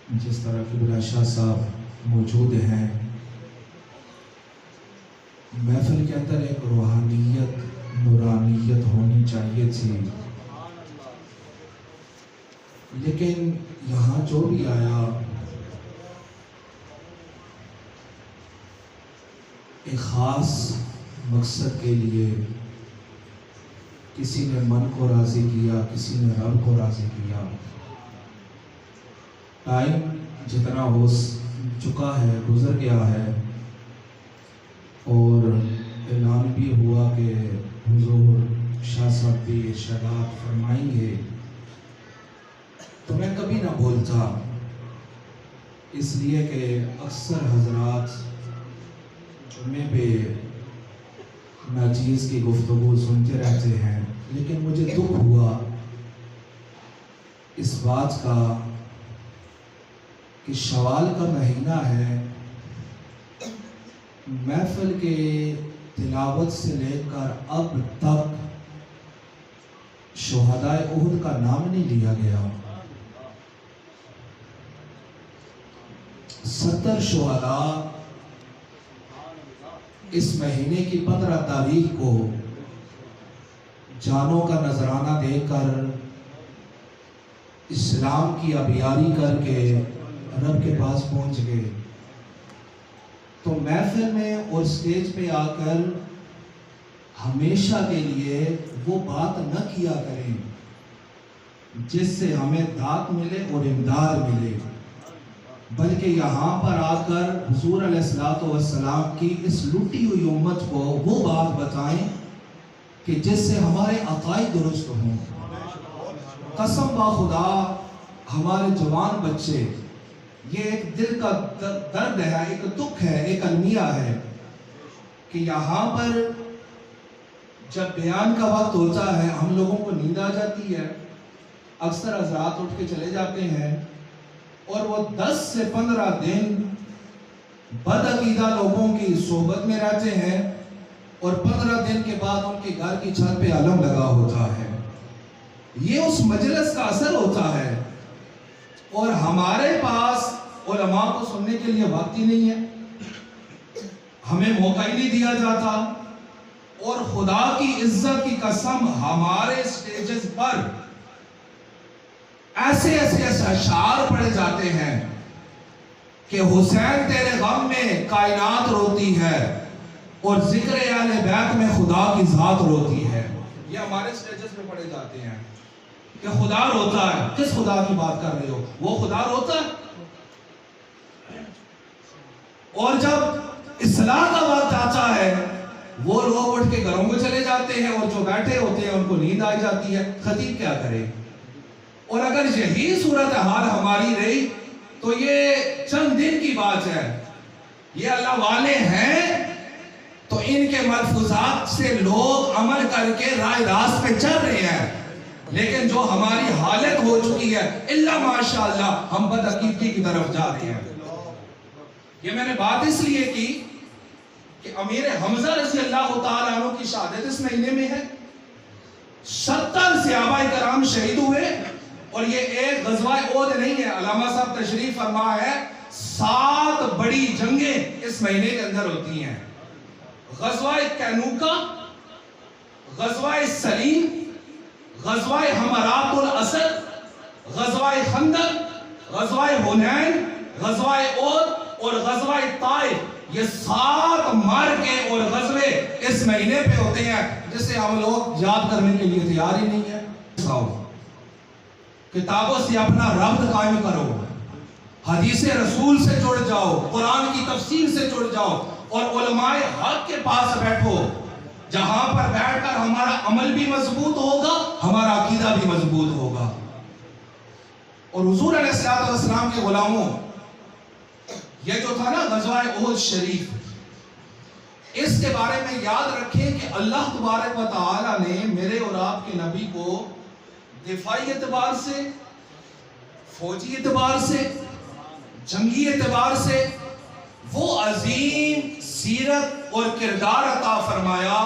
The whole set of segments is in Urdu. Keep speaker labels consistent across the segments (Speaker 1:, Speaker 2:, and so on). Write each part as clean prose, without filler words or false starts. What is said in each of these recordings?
Speaker 1: جس طرح قبلہ شاہ صاحب موجود ہیں، محفل کے اندر ایک روحانیت، نورانیت ہونی چاہیے تھی، لیکن یہاں جو بھی آیا ایک خاص مقصد کے لیے، کسی نے من کو راضی کیا، کسی نے رب کو راضی کیا۔ ٹائم جتنا ہو چکا ہے، گزر گیا ہے، اور اعلان بھی ہوا کہ حضور شاہ صاحب بھی ارشادات فرمائیں گے، تو میں کبھی نہ بولتا، اس لیے کہ اکثر حضرات جمعے پہ ناچیز کی گفتگو سنتے رہتے ہیں، لیکن مجھے دکھ ہوا اس بات کا کہ شوال کا مہینہ ہے، محفل کے تلاوت سے لے کر اب تک شہدائے احد کا نام نہیں لیا گیا۔ 70 شہداء اس مہینے کی 15 تاریخ کو جانوں کا نذرانہ دے کر، اسلام کی ابیاری کر کے رب کے پاس پہنچ گئے۔ تو محفل میں اور سٹیج پہ آ کر ہمیشہ کے لیے وہ بات نہ کیا کریں جس سے ہمیں داد ملے اور امداد ملے، بلکہ یہاں پر آ کر حضور علیہ السلام کی اس لوٹی ہوئی امت کو وہ بات بتائیں کہ جس سے ہمارے عقائد درست ہوں۔ قسم با خدا، ہمارے جوان بچے، یہ ایک دل کا درد ہے، ایک دکھ ہے، ایک المیہ ہے کہ یہاں پر جب بیان کا وقت ہوتا ہے ہم لوگوں کو نیند آ جاتی ہے، اکثر حضرات اٹھ کے چلے جاتے ہیں، اور وہ 10 سے 15 دن بدعقیدہ لوگوں کی صحبت میں رہتے ہیں، اور 15 دن کے بعد ان کے گھر کی چھت پہ علم لگا ہوتا ہے۔ یہ اس مجلس کا اثر ہوتا ہے، اور ہمارے پاس علماء کو سننے کے لیے وقت ہی نہیں ہے، ہمیں موقع ہی نہیں دیا جاتا، اور خدا کی عزت کی قسم ہمارے سٹیجز پر ایسے اشعار پڑھے جاتے ہیں کہ حسین تیرے غم میں کائنات روتی ہے، اور ذکر اہل بیت میں خدا کی ذات روتی ہے۔ یہ ہمارے سٹیجز پہ پڑھے جاتے ہیں کہ خدا روتا ہے۔ کس خدا کی بات کر رہے ہو؟ وہ خدا روتا ہے۔ اور جب اصلاح کا وقت آتا ہے وہ لوگ اٹھ کے گھروں میں چلے جاتے ہیں، اور جو بیٹھے ہوتے ہیں ان کو نیند آ جاتی ہے۔ خطیب کیا کرے؟ اور اگر یہی صورتحال ہماری رہی تو یہ چند دن کی بات ہے۔ یہ اللہ والے ہیں تو ان کے ملفوظات سے لوگ عمل کر کے رائے راست پہ چل رہے ہیں، لیکن جو ہماری حالت ہو چکی ہے اللہ ماشاءاللہ ہم بدعقیدگی کی طرف جا رہے ہیں۔ یہ میں نے بات اس لیے کی کہ امیر حمزہ رضی اللہ تعالیٰ عنہ کی شہادت اس مہینے میں ہے۔ 70 صحابہ کرام شہید ہوئے، اور یہ ایک غزوہ احد نہیں ہے، علامہ صاحب تشریف فرما ہے 7 بڑی جنگیں اس مہینے کے اندر ہوتی ہیں۔ غزوہ کینوکا، غزوہ سلیم، غزوہ حمرات الاسد، غزوہ خندق، غزوہ حنین، غزوہ احد اور غزوہ طائف، یہ 7 معرکے اور غزوے اس مہینے پہ ہوتے ہیں، جسے ہم لوگ یاد کرنے کے لیے تیار ہی نہیں ہے۔ کتابوں سے اپنا ربط قائم کرو، حدیث رسول سے جڑ جاؤ، قرآن کی تفسیر سے جڑ جاؤ، اور علماء حق کے پاس بیٹھو، جہاں پر بیٹھ کر ہمارا عمل بھی مضبوط ہوگا، ہمارا عقیدہ بھی مضبوط ہوگا۔ اور حضور علیہ السلام کے غلاموں، یہ جو تھا نا غزوہ احد شریف، اس کے بارے میں یاد رکھیں کہ اللہ تبارک و تعالی نے میرے اور آپ کے نبی کو دفاعی اعتبار سے، فوجی اعتبار سے، جنگی اعتبار سے وہ عظیم سیرت اور کردار عطا فرمایا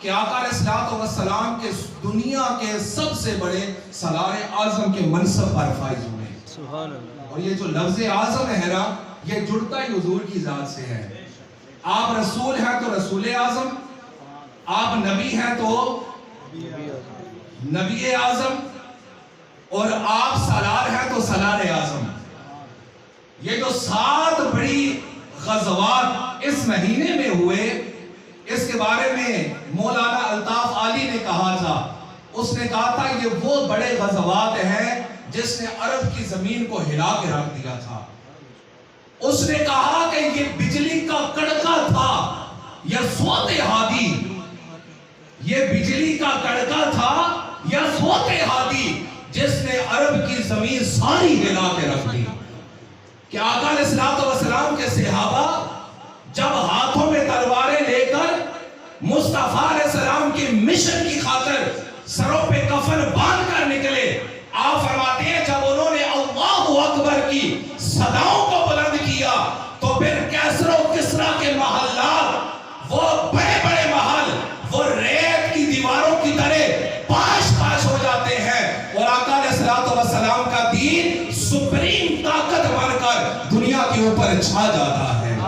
Speaker 1: کہ آقا علیہ السلام کے دنیا کے سب سے بڑے سالار اعظم کے منصب پر فائز ہوئے۔
Speaker 2: سبحان اللہ.
Speaker 1: اور یہ جو لفظ اعظم ہے نا، یہ جڑتا ہی حضور کی ذات سے ہے. آپ رسول ہیں تو رسول اعظم، آپ نبی ہیں تو نبی اعظم، اور آپ سالار ہیں تو سالار اعظم. یہ جو 7 بڑی غزوات اس مہینے میں ہوئے، اس کے بارے میں مولانا الطاف علی نے کہا تھا. اس نے کہا تھا یہ وہ بڑے غزوات ہیں جس نے عرب کی زمین کو ہلا کے رکھ دیا تھا. اس نے کہا کہ یہ بجلی کا کڑکا تھا یا صوت ہادی، یہ بجلی کا کڑکا تھا یا صوت ہادی جس نے عرب کی زمین ساری ہلا کے رکھ دی. کہ آقا علیہ الصلوۃ والسلام کے صحابہ جب ہاتھوں میں تلواریں لے کر مصطفیٰ علیہ السلام کی مشن کی خاطر سروں پہ کفن باندھ کر نکلے، آپ فرماتے ہیں جب انہوں نے اللہ اکبر کی صداؤں کو بلند کیا تو پھر کیسر و کسرا کے محلات، وہ بڑے بڑے محل، وہ ریت کی دیواروں کی طرح پاش پاش ہو جاتے ہیں، اور آقا علیہ الصلوۃ والسلام کا دین سپریم طاقت بن کر دنیا کے اوپر چھا جاتا ہے.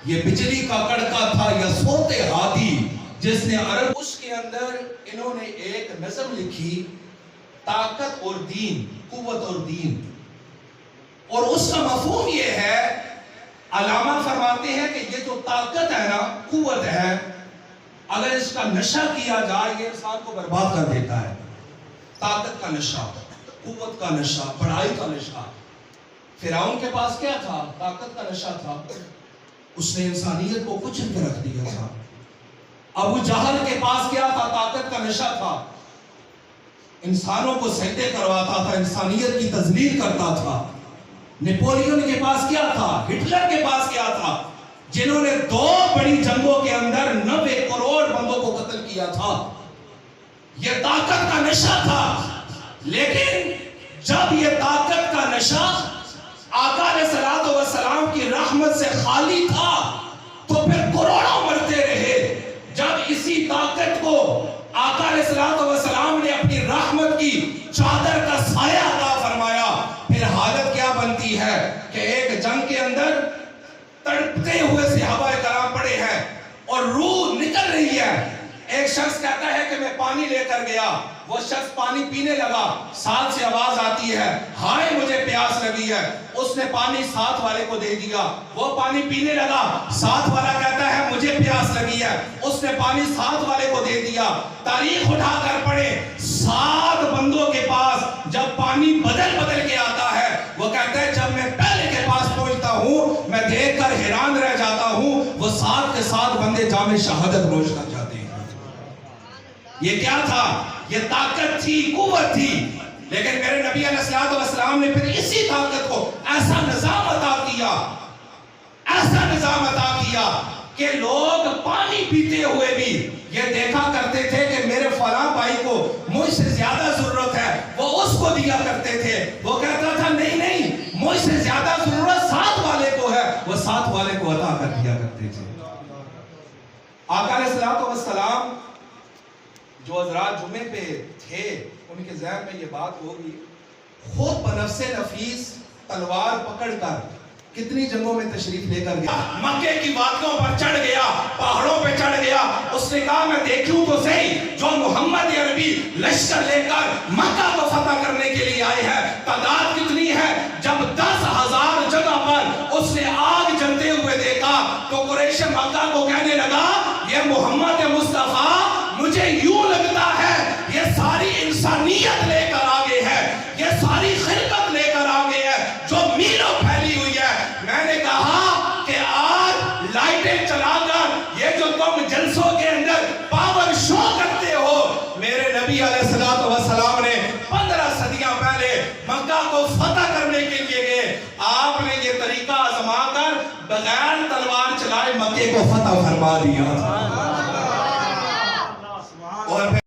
Speaker 1: یہ بجلی کا کڑکا تھا یا صوت ہادی جس نے عرب. اس کے اندر انہوں نے ایک نظم لکھی، طاقت اور دین، قوت اور دین. اور اس کا مفہوم یہ ہے، علامہ فرماتے ہیں کہ یہ جو طاقت ہے نا، قوت ہے، اگر اس کا نشہ کیا جائے یہ انسان کو برباد کر دیتا ہے. طاقت کا نشہ، قوت کا نشہ، بڑائی کا نشہ. فرعون کے پاس کیا تھا؟ طاقت کا نشہ تھا. اس نے انسانیت کو کچل کے رکھ دیا تھا. ابو جہل کے پاس کیا تھا؟ طاقت کا نشہ تھا. انسانوں کو سجدے کرواتا تھا، انسانیت کی تذلیل کرتا تھا. نیپولین کے پاس کیا تھا؟ ہٹلر کے پاس کیا تھا؟ جنہوں نے 2 بڑی جنگوں کے اندر 90 کروڑ بندوں کو قتل کیا تھا. یہ طاقت کا نشہ تھا. لیکن جب یہ طاقت کا نشہ آقا علیہ الصلوۃ والسلام کی رحمت سے خالی تھا تو پھر کروڑوں مرتے رہے. جب اسی طاقت کو آقا علیہ الصلوۃ والسلام نے اپنی رحمت کی چادر کا سایہ عطا فرمایا، پھر حالت کیا بنتی ہے کہ ایک جنگ کے اندر تڑپتے ہوئے صحابہ کرام پڑے ہیں اور روح نکل رہی ہے. ایک شخص کہتا ہے کہ میں پانی لے کر گیا، وہ شخص پانی پینے لگا، ساتھ سے آواز آتی ہے ہائے مجھے پیاس لگی ہے. اس نے پانی ساتھ والے کو دے دیا، وہ پانی پینے لگا، ساتھ والا کہتا ہے مجھے پیاس لگی ہے، اس نے پانی ساتھ والے کو دے دیا. تاریخ اٹھا کر پڑھے، 7 بندوں کے پاس جب پانی بدل بدل کے آتا ہے، وہ کہتا ہے جب میں پہلے کے پاس پہنچتا ہوں میں دیکھ کر حیران رہ جاتا ہوں، وہ 7 کے 7 بندے جام شہادت نوش کر جاتے ہیں. یہ کیا تھا؟ یہ طاقت تھی، قوت تھی. لیکن میرے نبی علیہ الصلوۃ والسلام نے پھر اسی طاقت کو ایسا نظام عطا کیا، ایسا نظام عطا کیا کہ لوگ پانی پیتے ہوئے بھی یہ دیکھا کرتے تھے کہ میرے فلاں بھائی کو مجھ سے زیادہ ضرورت ہے، وہ اس کو دیا کرتے تھے. وہ کہتا تھا نہیں نہیں مجھ سے زیادہ ضرورت ساتھ والے کو ہے، وہ ساتھ والے کو عطا کر دیا کرتے تھے. آقا علیہ الصلوۃ والسلام جو حضرات جمعے پہ تھے ان کے ذہن میں یہ بات ہوگی، خود بنفس نفیس تلوار پکڑ کر کتنی جنگوں میں تشریف لے کر گیا. مکے کی وادیوں پر چڑھ گیا، پہاڑوں پہ چڑھ گیا. اس نے کہا میں دیکھوں تو صحیح جو محمد عربی لشکر لے کر مکہ کو فتح کرنے کے لیے آئے ہیں تعداد کتنی ہے. جب 10,000 جگہ پر اس نے آگ جلتے ہوئے دیکھا تو قریش مکہ کو کہنے لگا یہ محمد مصطفیٰ مجھے یوں لگتا ہے یہ ساری انسانیت لے کر آگے ہے، یہ ساری خلقت لے کر آگے ہے جو میلوں پھیلی ہوئی ہے. میں نے کہا کہ آج لائٹیں چلا کر یہ جو تم جلسوں کے اندر پاور شو کرتے ہو، میرے نبی علیہ الصلوۃ والسلام نے 15 صدیاں پہلے مکہ کو فتح کرنے کے لیے گئے. آپ نے یہ طریقہ آزما کر بغیر تلوار چلائے مکے کو فتح فرما دیا.